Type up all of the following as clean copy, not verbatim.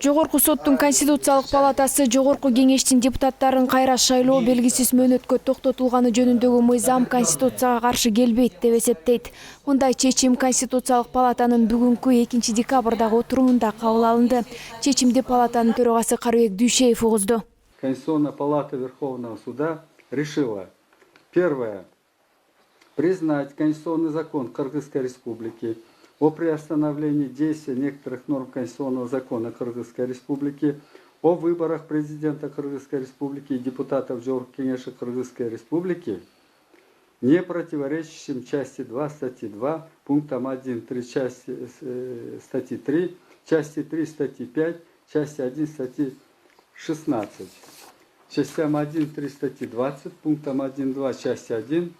Жогорку соттун Конституциялык палатасы Жогорку кеңештин депутаттарын кайра шайлоо белгисиз мөөнөткө токтотулганы жөнүндөгү мыйзам Конституцияга каршы келбейт деп эсептейт. Мындай чечим Конституциялык палатанын бүгүнкү 2 декабрдагы отурумунда кабыл алынды. Чечимди палатанын төрагасы Карыбек Дүйшеев угузду. Конституционная палата Верховного суда решила: первое. Признать Конституционный закон Кыргызской Республики о приостановлении действия некоторых норм Конституционного закона Кыргызской Республики о выборах президента Кыргызской Республики и депутатов Жогорку кеңеши Кыргызской Республики, не противоречащим части 2 статьи 2, пунктам 1-3 части статьи 3, части 3 статьи 5, части 1 статьи 16, частям 1-3 статьи 20, пунктам 1-2 части 1,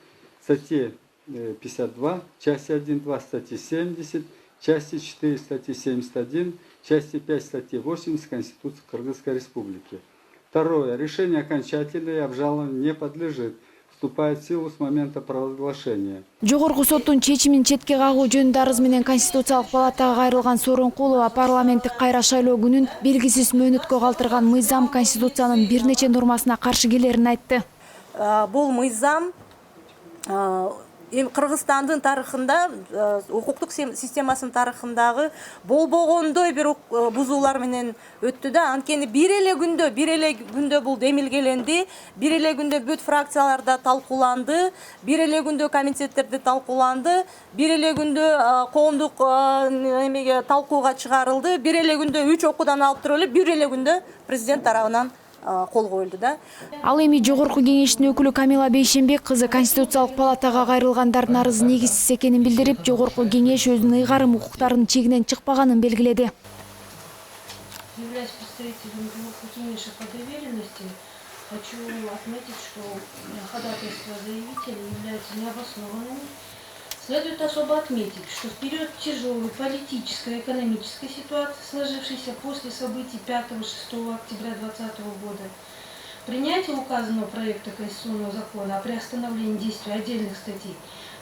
статье 52, части 1-2 статьи 70, части 4 статьи 71, части 5 статьи 80 Конституции Кыргызской Республики. Второе. Решение окончательное и обжалованию не подлежит. Вступает в силу с момента провозглашения. Жогорку соттун чечимин четке кагуу жөнүндө арыз менен Конституциялык палатага кайрылган Сооронкулова парламенттик кайра шайлоо күнүн белгисиз мөөнөткө калтырган мыйзам Конституциянын бир нече нормасына каршы келерин айтты. Бул мыйзам Кыргызстандын тарыхында, укуктук системасынын тарыхындагы болбогондой бир бузуулар менен өттү да. Анткени бир эле күндө бул демилгеленди, бир эле күндө бүт фракцияларда талкууланды, бир эле күндө комитеттерде талкууланды, бир эле күндө коомдук эмеге талкууга чыгарылды, бир эле күндө 3 окуудан алып туруп эле бир эле күндө президент тарабынан кол коюлду да. Ал эми Жогорку кеңештин өкүлү Камила Бейшенбек кызы Конституциялык палатага кайрылгандардын арызы негизсиз экенин билдирип, Жогорку кеңеш өзүнүн ыйгарым укуктарынын чегинен чыкпаганын белгиледи. Являясь представителем Жогорку кеңеши по доверенности, хочу отметить, что ходатайства заявителя являются необоснованными. Следует особо отметить, что в период тяжелой политической и экономической ситуации, сложившейся после событий 5-6 октября 2020 года, принятие указанного проекта Конституционного закона о приостановлении действия отдельных статей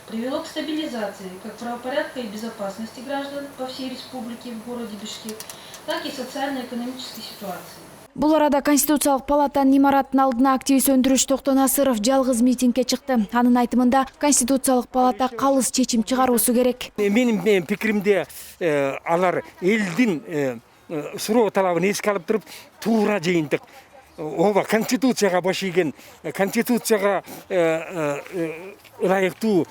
привело к стабилизации как правопорядка и безопасности граждан по всей республике в городе Бишкек, так и социально-экономической ситуации. Бул арада Конституциялык палатанын имараттын алдына активист Өндүрүш Токтонасыров жалгыз митингге чыкты. Анын айтымында Конституциялык палата калыс чечим чыгаруусу керек. Менин пикиримде алар элдин суроо талабын эске алып туруп, туура жыйынтык ооба Конституцияга бош ийген, Конституцияга ылайыктуу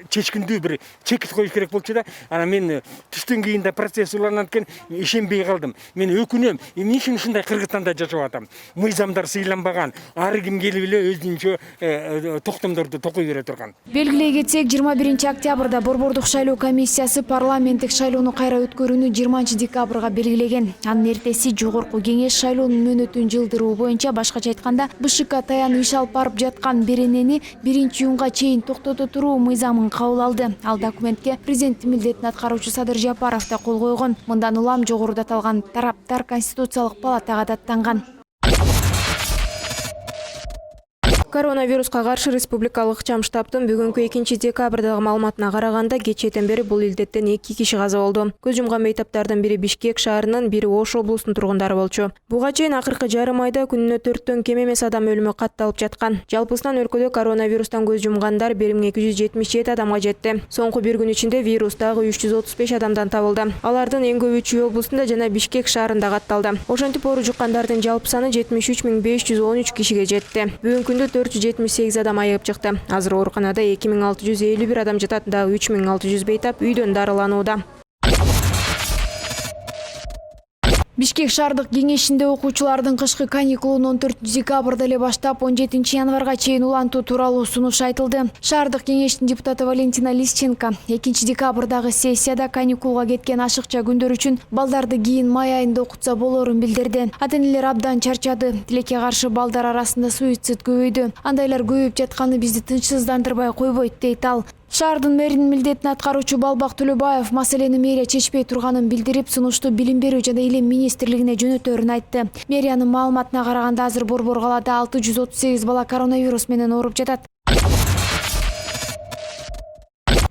чечкиндүү бир чекит коюш керек болчу да. Ана мен түстөн кийин да процесс уланат экен, ишенбей калдым. Мен өкүнөм, эмне үчүн ушундай Кыргызстанда жашап атам? Мыйзамдар сыйланбаган, ар ким келип эле өзүнчө токтомдорду токой бере турган. Белгилей кетсек, 21 октябрда Борбордук шайлоо комиссиясы парламенттик шайлоону кайра өткөрүүнү 20 декабрга белгилеген. Анын эртеси Жогорку кеңеш шайлоонун мөөнөтүн жылдыруу боюнча, башкача айтканда, БШК таянып иш алып барып жаткан беренени 1-июнга чейин токтото туруу мыйзамын кабыл алды. Ал документке президенттин милдетин аткаруучу Садыр Жапаров да кол койгон. Мындан улам жогоруда аталган тараптар Конституциялык палатага даттанган. Коронавируска каршы республикалык ыкчам штабтын бүгүнкү 2 декабрдагы маалыматына караганда, кечээден бери бул илдеттен 2 киши каза болду. Көз жумган бейтаптардын бири Бишкек шаарынын, бири Ош облусунун тургундары болчу. Буга чейин акыркы жарым айда күнүнө 4төн кем эмес адам өлүмү катталып жаткан. Жалпысынан өлкөдө коронавирустан көз жумгандар 1277 адамга жетти. Соңку бир күн ичинде вирус дагы 335 адамдан табылды. Алардын эң көбү Чүй облусунда жана Бишкек шаарында катталды. Ошентип оору жуккандардын жалпы саны 73513 кишиге жетти. Бүгүнкү күндө 478 адам айыгып чыкты. Азыр ооруканада 2651 адам жатат, дагы 3600 бейтап үйдөн дарыланууда. Бишкек шаардык кеңешинде окуучулардын кышкы каникулун 14 декабрда эле баштап 17 январга чейин улантуу тууралуу сунуш айтылды. Шаардык кеңештин депутаты Валентина Лисченко 2 декабрдагы сессияда каникулга кеткен ашыкча күндөр үчүн балдарды кийин май айында окутса болорун билдирди. Ата-энелер абдан чарчады. Тилекке каршы балдар арасында суицид көбөйдү. Андайлар көбөйүп жатканы бизди тынчсыздандырбай койбойт, дейт ал. Шаардын мэринин милдетин аткаруучу Балбак Төлөбаев маселени мэрия чечпей турганын билдирип, сунушту Билим берүү жана Илим министрлигине жөнөтөрүн айтты. Мэриянын маалыматына караганда, азыр Борбор калаада 638 бала коронавирус менен ооруп жатат.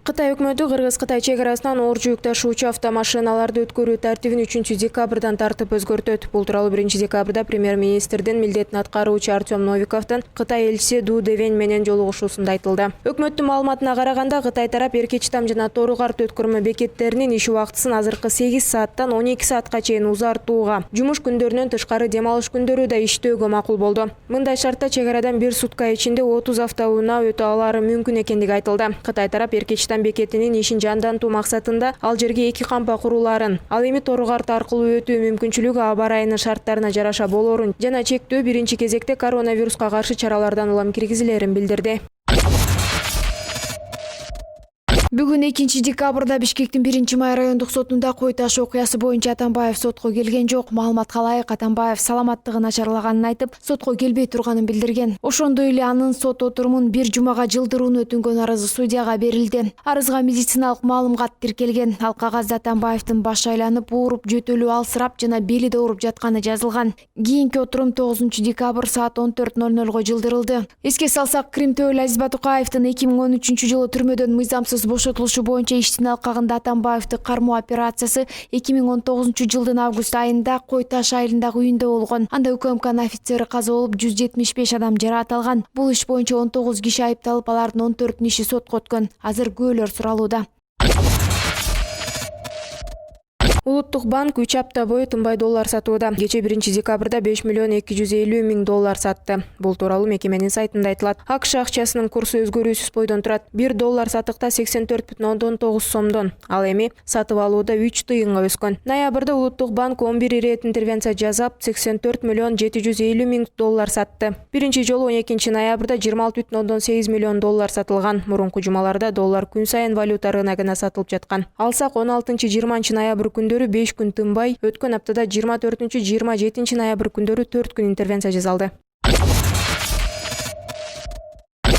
Кытай өкмөтү Кыргыз-Кытай чек арасынан оор жүк ташуучу автомашиналарды өткөрүү тартибин 3-декабрдан тартып өзгөртөт. Бул тууралуу 1-декабрда премьер-министрдин милдетин аткаруучу Артем Новиковдун Кытай элчиси Ду Девень менен жолугушуусунда айтылды. Өкмөттүн маалыматына караганда Кытай тарап Эркечтам жана Тору карт өткөрмө бекеттеринин иш убактысын азыркы 8 сааттан 12 саатка чейин узартууга, жумуш күндөрүнөн тышкары дем алыш күндөрү да иштөөгө макул болду. Мындай шартта чек арадан 1 сутка ичинде 30 автоунаа өтө алары мүмкүн экендиги айтылды. Кытай тарап Эркечтам бекетинин ишин жандантуу максатында ал жерге 2 кампа куруларын, ал эми Тору карт аркылуу өтүү мүмкүнчүлүгү аба ырайынын шарттарына жараша болорун жана чектөө биринчи кезекте коронавируска каршы чаралардан улам киргизилерин билдирди. Бүгүн 2-декабрда Бишкектин 1-май райондук сотунда кой таш окуясы боюнча Атамбаев сотко келген жок. Маалыматка ылайык Атамбаев саламаттыгы начарлаганын айтып, сотко келбей турганын билдирген. Ошондой эле анын сот отурумун 1 жумага жылдырууну өтүнгөн арызы судьяга берилди. Арызга медициналык маалымат тиркелген. Ал кагазда Атамбаевдин башы айланып, ооруп, жөтөлү алсырап жана бели да ооруп жатканы жазылган. Кийинки отурум 9-декабрь саат 14:00 жылдырылды. Эске салсак, Кримтөөлү Азиз Батукаевдин 2013-жылы түрмөдөн мыйзамсыз бошотулушу боюнча иштин алкагында Атамбаевди кармоо операциясы 2019-жылдын август айында Кой таш айылындагы үйүндө болгон. Анда УКМКнын офицери каза болуп, 175 адам жараат алган. Бул иш боюнча 19 киши айыпталып, алардын 14 иши сотко өткөн. Азыр күбөлөр суралууда. Улуттук банк 3 апта бою тынбай доллар сатууда. Кече 1-декабрда 5 миллион 250 миң доллар сатты. Бул тууралуу мекеменин сайтында айтылат. АКШ акчасынын курсу өзгөрүүсүз бойдон турат. 1 доллар сатыкта 84,9 сомдон, ал эми сатып алууда 3 тыйынга өскөн. Ноябрда Улуттук банк 11 ирет интервенция жасап 84 миллион 750 миң доллар сатты. Биринчи жолу 12 ноябрда 26,8 миллион доллар сатылган. Мурунку жумаларда доллар күн сайын валюта рыногуна сатылып жаткан. Алсак 16-20 ноябрь күндөрү 5 күн тынбай, өткөн аптада 24-27 ноябрь күндөрү 4 күн интервенция жасалды.